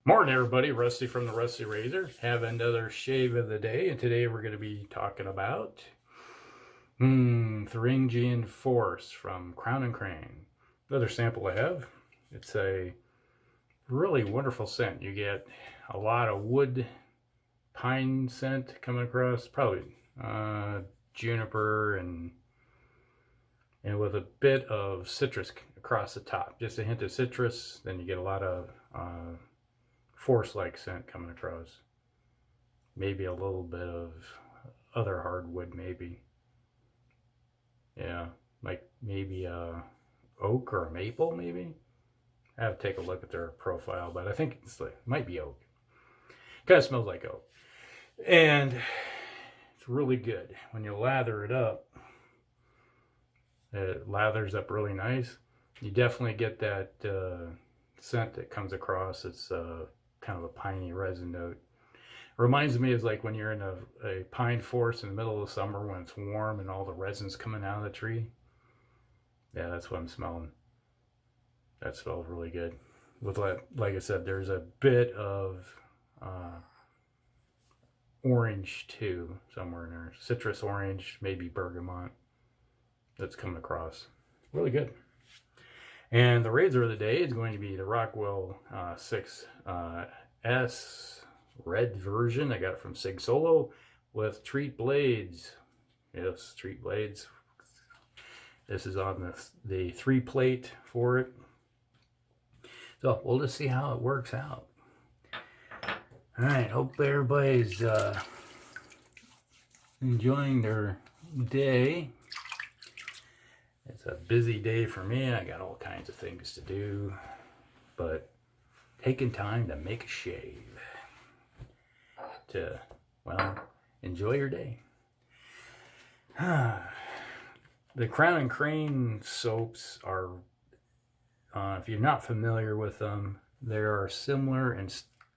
Morning, everybody. Rusty from the Rusty Razor. Have another shave of the day, and today we're going to be talking about Thuringian Force from Crowne and Crane. Another sample I have. It's a really wonderful scent. You get a lot of wood pine scent coming across, probably juniper and with a bit of citrus across the top. Just a hint of citrus. Then you get a lot of force-like scent coming across. Maybe a little bit of other hardwood, maybe. Yeah, like maybe a oak or a maple, maybe. I have to take a look at their profile, but I think it's like might be oak. Kind of smells like oak, and it's really good when you lather it up. It lathers up really nice. You definitely get that scent that comes across. It's kind of a piney resin note. Reminds me of like when you're in a pine forest in the middle of the summer when it's warm and all the resin's coming out of the tree. Yeah, that's what I'm smelling. That smells really good. With like I said, there's a bit of orange too somewhere in there. Citrus orange, maybe bergamot. That's coming across. Really good. And the razor of the day is going to be the Rockwell 6S red version. I got it from Sig Solo with Treet blades. Yes, Treet blades. This is on the 3-plate for it. So we'll just see how it works out. All right, hope everybody's enjoying their day. It's a busy day for me. I got all kinds of things to do, but taking time to make a shave to, well, enjoy your day. The Crowne and Crane soaps are, if you're not familiar with them, they are similar in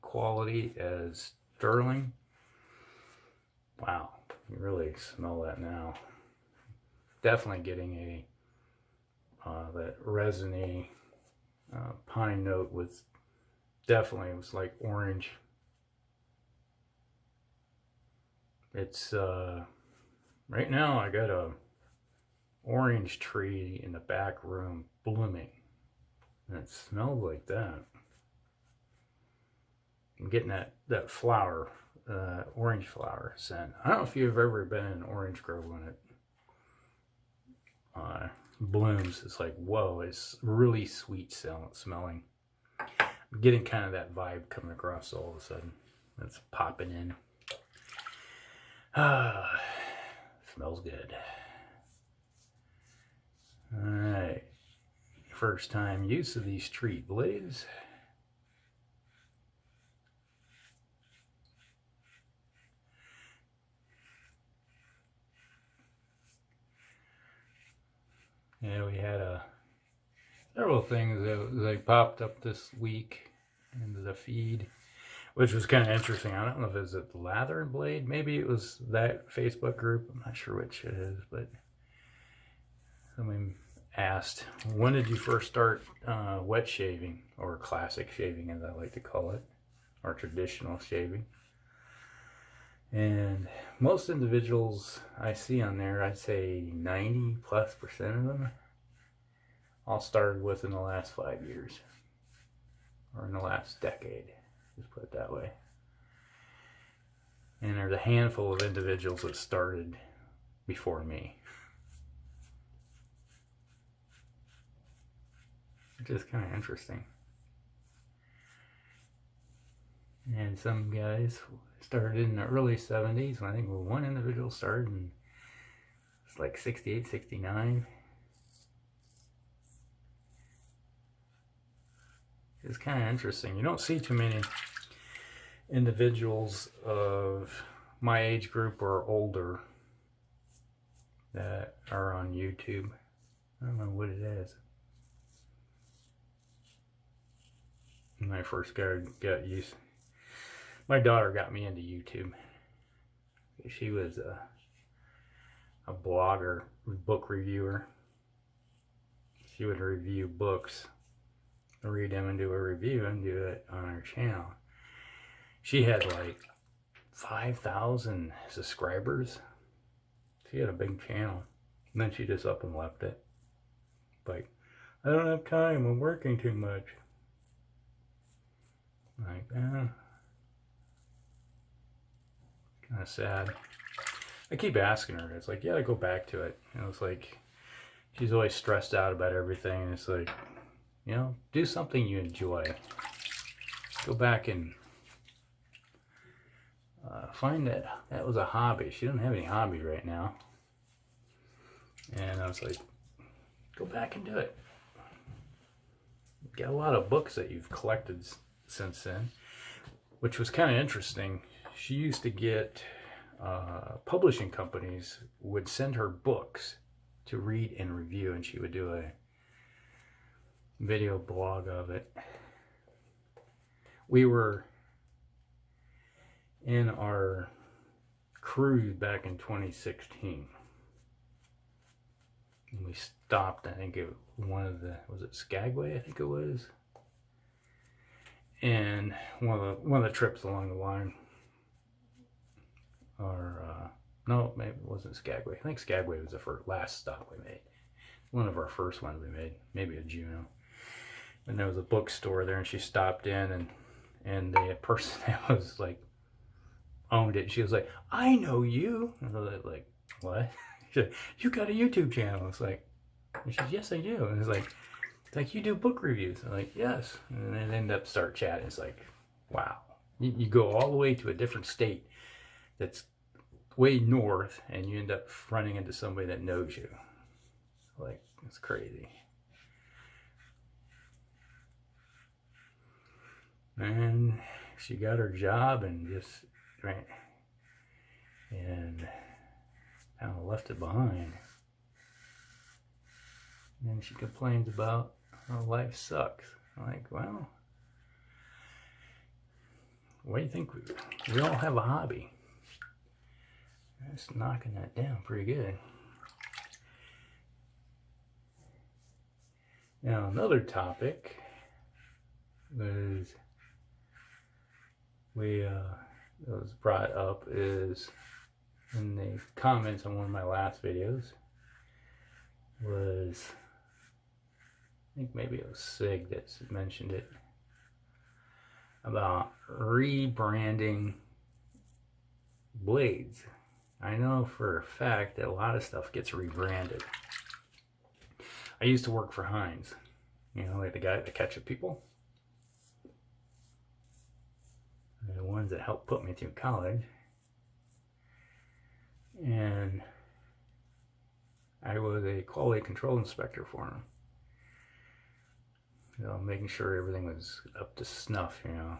quality as Sterling. Wow, you really smell that now. Definitely getting that resiny pine note with definitely, it was like orange. It's right now I got a orange tree in the back room blooming, and it smells like that. I'm getting that flower, orange flower scent. I don't know if you've ever been in an orange grove when it blooms. It's like, whoa, it's really sweet smelling. I'm getting kind of that vibe coming across all of a sudden. It's popping in. Smells good. All right, first time use of these Treet blades. Yeah, we had several things that popped up this week into the feed, which was kind of interesting. I don't know if it was the lather blade. Maybe it was that Facebook group. I'm not sure which it is, but someone asked, when did you first start wet shaving, or classic shaving as I like to call it, or traditional shaving? And most individuals I see on there, I'd say 90+% of them, all started within the last 5 years, or in the last decade, just put it that way. And there's a handful of individuals that started before me, which is kind of interesting. And some guys started in the early 70s. I think one individual started in, it's like 68, 69. It's kind of interesting. You don't see too many individuals of my age group or older that are on YouTube. I don't know what it is. When I first got used, my daughter got me into YouTube. She was a blogger, book reviewer. She would review books read them and do a review and do it on her channel. She had like 5,000 subscribers. She had a big channel. And then she just up and left it. Like, I don't have time, I'm working too much. Like, kind of sad. I keep asking her, it's like, yeah, go back to it. You know, it's like, she's always stressed out about everything. It's like, you know, do something you enjoy. Go back and find that was a hobby. She doesn't have any hobby right now. And I was like, go back and do it. Got a lot of books that you've collected since then, which was kind of interesting. She used to get publishing companies would send her books to read and review, and she would do a video blog of it. We were in our cruise back in 2016. And we stopped, I think it was it Skagway, I think it was. And one of the trips along the line, or no, maybe it wasn't Skagway. I think Skagway was the last stop we made. One of our first ones we made, maybe a Juneau. And there was a bookstore there, and she stopped in, and the person that was like owned it, she was like, I know you. And I was like, what? She said, you got a YouTube channel. It's like, and she said, yes, I do. And it's like, you do book reviews. I'm like, yes. And then end up start chatting. It's like, wow. You go all the way to a different state that's way north, and you end up running into somebody that knows you. Like, it's crazy. And she got her job and just right, and kind of left it behind. And then she complains about how life sucks. I'm like, well, what do you think? We all have a hobby. That's knocking that down pretty good. Now, another topic was that was brought up is in the comments on one of my last videos was, I think maybe it was Sig that mentioned it, about rebranding blades. I know for a fact that a lot of stuff gets rebranded. I used to work for Heinz, you know, like the guy, the ketchup people. The ones that helped put me through college. And I was a quality control inspector for them. You know, making sure everything was up to snuff, you know.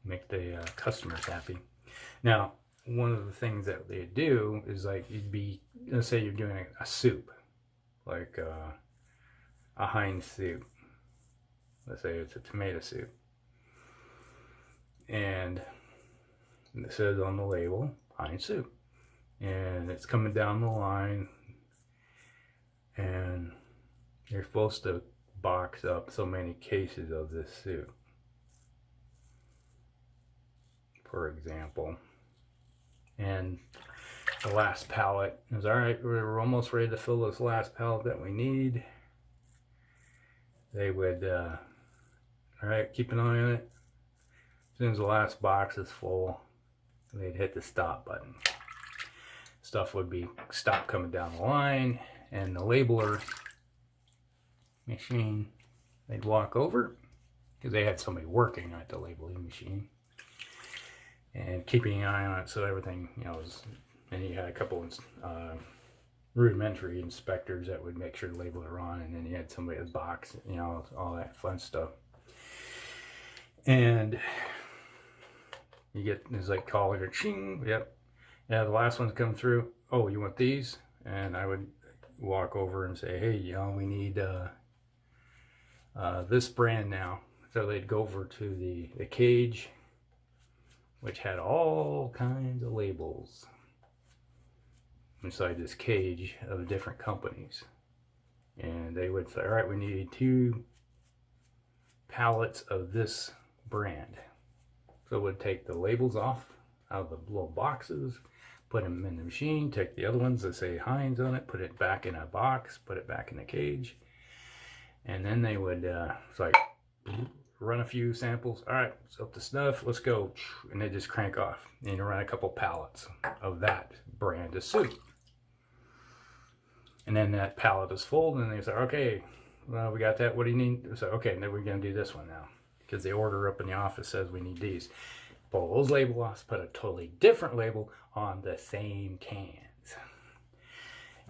Make the customers happy. Now, one of the things that they do is like, you'd be, let's say you're doing a soup, like a Heinz soup. Let's say it's a tomato soup. And it says on the label, Heinz soup. And it's coming down the line, and you're supposed to box up so many cases of this soup, for example. And the last pallet is, all right, we're almost ready to fill this last pallet that we need. They would, all right, keep an eye on it. As soon as the last box is full, they'd hit the stop button. Stuff would be stop coming down the line, and the labeler machine, they'd walk over, because they had somebody working at the labeling machine and keeping an eye on it, so everything, you know, was, and you had a couple of rudimentary inspectors that would make sure the labels are on, and then you had somebody at the box, you know, all that fun stuff. And you get this like call, or ching, yep, yeah, the last one's come through. Oh, you want these? And I would walk over and say, hey, you know, we need this brand now. So they'd go over to the cage, which had all kinds of labels inside this cage of different companies. And they would say, all right, we need 2 pallets of this brand. So it would take the labels off out of the little boxes, put them in the machine, take the other ones that say Heinz on it, put it back in a box, put it back in the cage. And then they would, it's like, run a few samples. All right, it's up to snuff, let's go. And they just crank off. And you run a couple pallets of that brand of soup. And then that pallet is full, and they say, okay, well, we got that, what do you need? So, okay, then we're gonna do this one now. Because the order up in the office says we need these. Pull those labels off, put a totally different label on the same cans.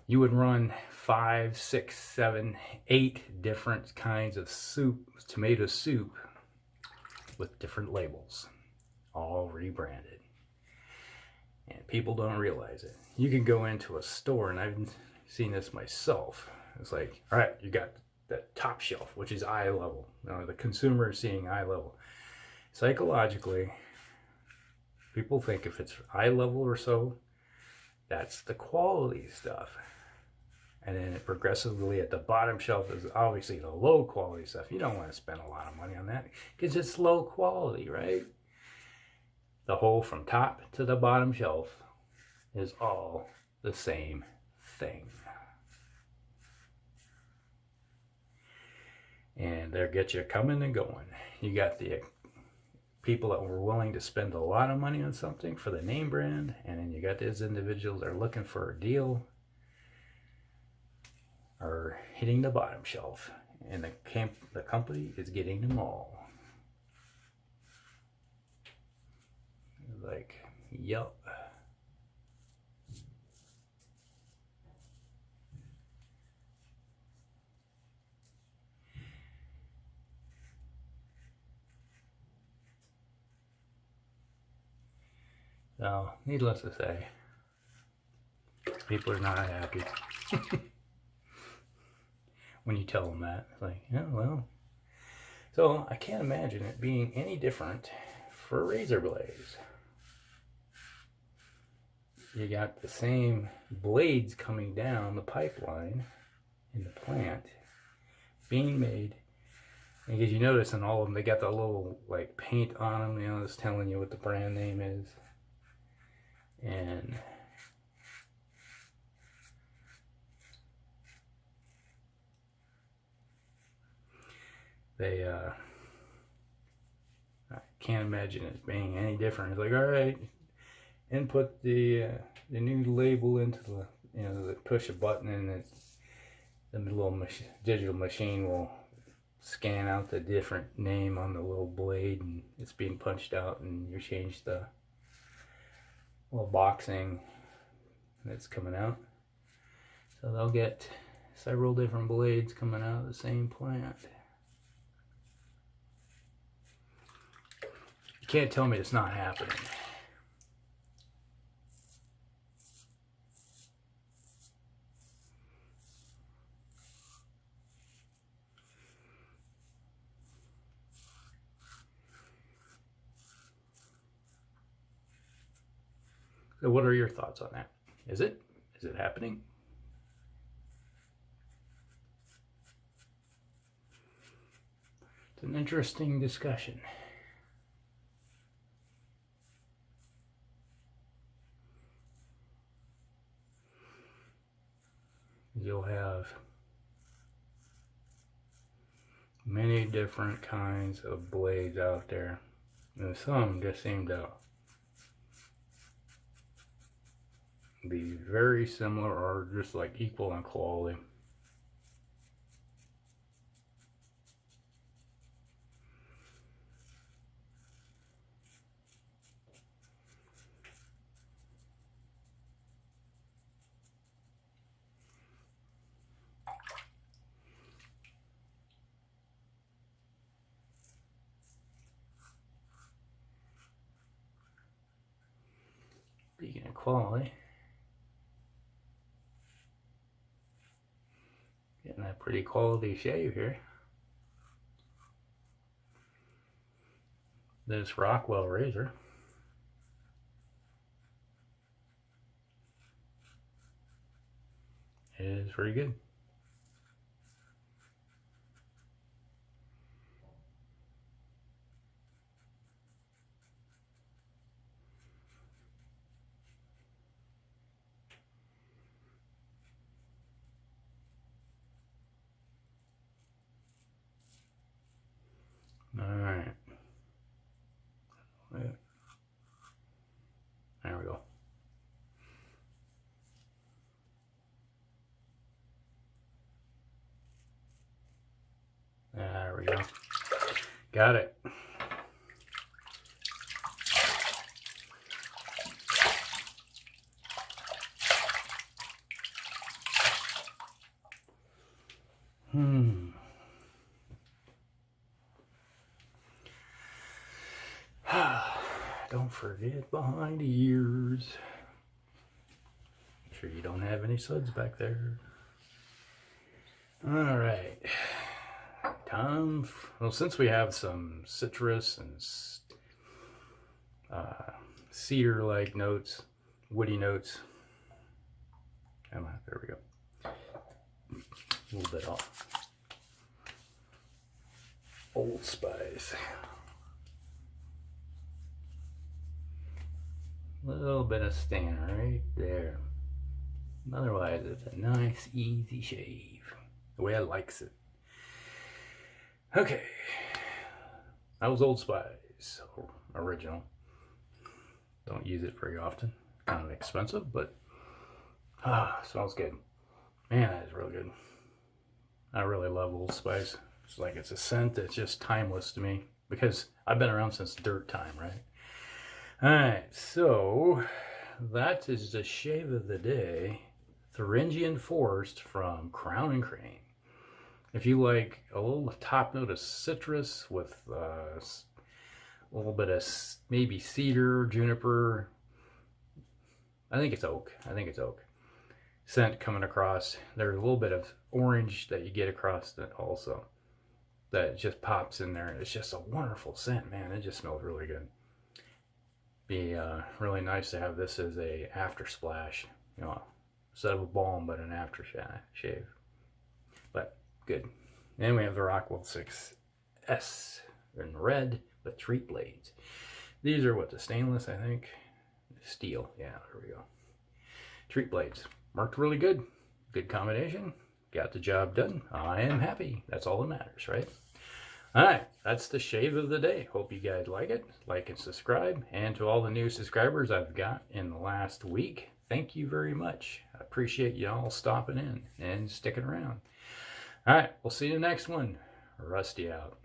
You would run 5, 6, 7, 8 different kinds of soup, tomato soup, with different labels, all rebranded. And people don't realize it. You can go into a store, and I've seen this myself. It's like, all right, you got the top shelf, which is eye level. Now, the consumer is seeing eye level. Psychologically, people think if it's eye level or so, that's the quality stuff. And then it progressively at the bottom shelf is obviously the low quality stuff. You don't want to spend a lot of money on that because it's low quality, right? The whole from top to the bottom shelf is all the same thing. And they'll get you coming and going. You got the people that were willing to spend a lot of money on something for the name brand, and then you got these individuals that are looking for a deal, are hitting the bottom shelf, and the company is getting them all. Like, yup. So, needless to say, people are not happy. When you tell them that, it's like, yeah, well. So I can't imagine it being any different for razor blades. You got the same blades coming down the pipeline in the plant being made. Because you notice in all of them, they got the little like paint on them, you know, it's telling you what the brand name is. And they I can't imagine it being any different. It's like, all right, input the new label into the, you know, push a button, and it's the little digital machine will scan out the different name on the little blade, and it's being punched out, and you change the little boxing that's coming out. So they'll get several different blades coming out of the same plant. You can't tell me it's not happening. So what are your thoughts on that? Is it happening? It's an interesting discussion. You'll have many different kinds of blades out there, and some just seem to be very similar or just like equal in quality. Speaking of quality, getting that pretty quality shave here. This Rockwell razor is pretty good. All right. There we go. There we go. Got it. Don't forget behind the ears. Make sure you don't have any suds back there. All right. Well, since we have some citrus and cedar-like notes, woody notes. Come on, there we go. A little bit off. Old Spice. A little bit of stain right there. Otherwise, it's a nice, easy shave. The way I likes it. Okay. That was Old Spice. Original. Don't use it very often. Kind of expensive, but smells good. Man, that is really good. I really love Old Spice. It's like it's a scent that's just timeless to me because I've been around since dirt time, right? Alright, so that is the shave of the day. Thuringian Forest from Crowne and Crane. If you like a little top note of citrus with a little bit of maybe cedar, juniper, I think it's oak. Scent coming across. There's a little bit of orange that you get across it also. That just pops in there. It's just a wonderful scent, man. It just smells really good. Be really nice to have this as a after splash, you know, instead of a balm, but an aftershave. But good. Then we have the Rockwell 6S in red with Treet blades. These are what, the stainless, I think, steel. Yeah, there we go. Treet blades worked really good. Good combination. Got the job done. I am happy. That's all that matters, right? Alright, that's the shave of the day. Hope you guys like it. Like and subscribe. And to all the new subscribers I've got in the last week, thank you very much. I appreciate you all stopping in and sticking around. Alright, we'll see you next one. Rusty out.